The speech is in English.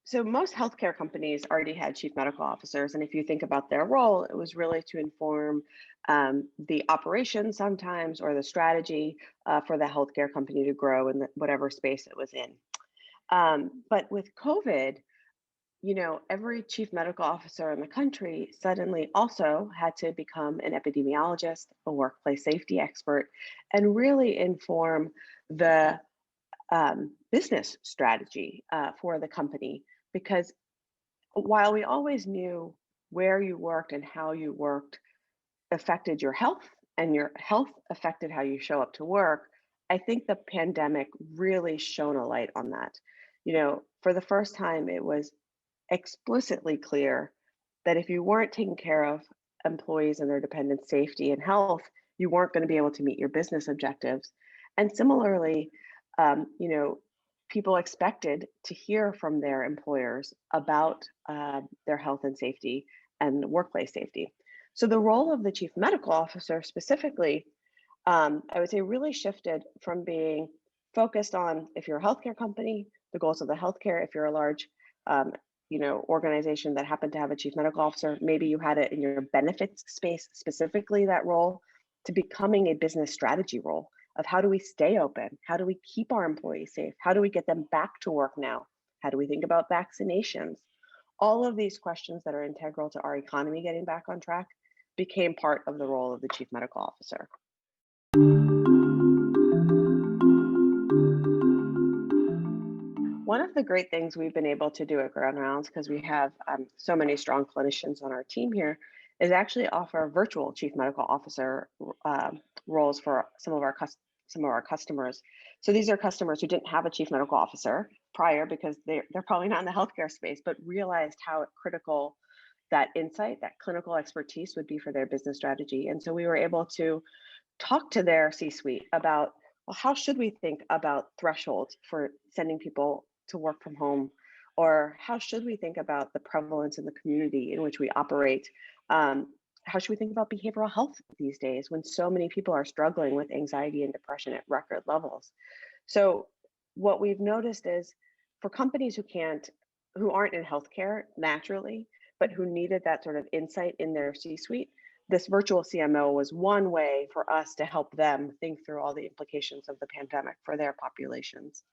So most healthcare companies already had chief medical officers, and if you think about their role, it was really to inform the operation sometimes or the strategy for the healthcare company to grow in whatever space it was in. But with COVID, every chief medical officer in the country suddenly also had to become an epidemiologist, a workplace safety expert, and really inform the business strategy for the company. Because while we always knew where you worked and how you worked affected your health, and your health affected how you show up to work, I think the pandemic really shone a light on that. For the first time, it was explicitly clear that if you weren't taking care of employees and their dependents' safety and health, you weren't going to be able to meet your business objectives. And similarly, people expected to hear from their employers about their health and safety and workplace safety. So the role of the chief medical officer specifically, I would say, really shifted from being focused on, if you're a healthcare company, the goals of the healthcare. If you're a large um, organization that happened to have a chief medical officer, maybe you had it in your benefits space, specifically that role, to becoming a business strategy role of how do we stay open? How do we keep our employees safe? How do we get them back to work now? How do we think about vaccinations? All of these questions that are integral to our economy getting back on track became part of the role of the chief medical officer. One of the great things we've been able to do at Ground Rounds, because we have so many strong clinicians on our team here, is actually offer virtual chief medical officer roles for some of our customers. So these are customers who didn't have a chief medical officer prior because they're probably not in the healthcare space, but realized how critical that insight, that clinical expertise would be for their business strategy. And so we were able to talk to their C-suite about, well, how should we think about thresholds for sending people to work from home? Or how should we think about the prevalence in the community in which we operate? How should we think about behavioral health these days when so many people are struggling with anxiety and depression at record levels? So what we've noticed is, for companies who aren't in healthcare naturally, but who needed that sort of insight in their C-suite, this virtual CMO was one way for us to help them think through all the implications of the pandemic for their populations.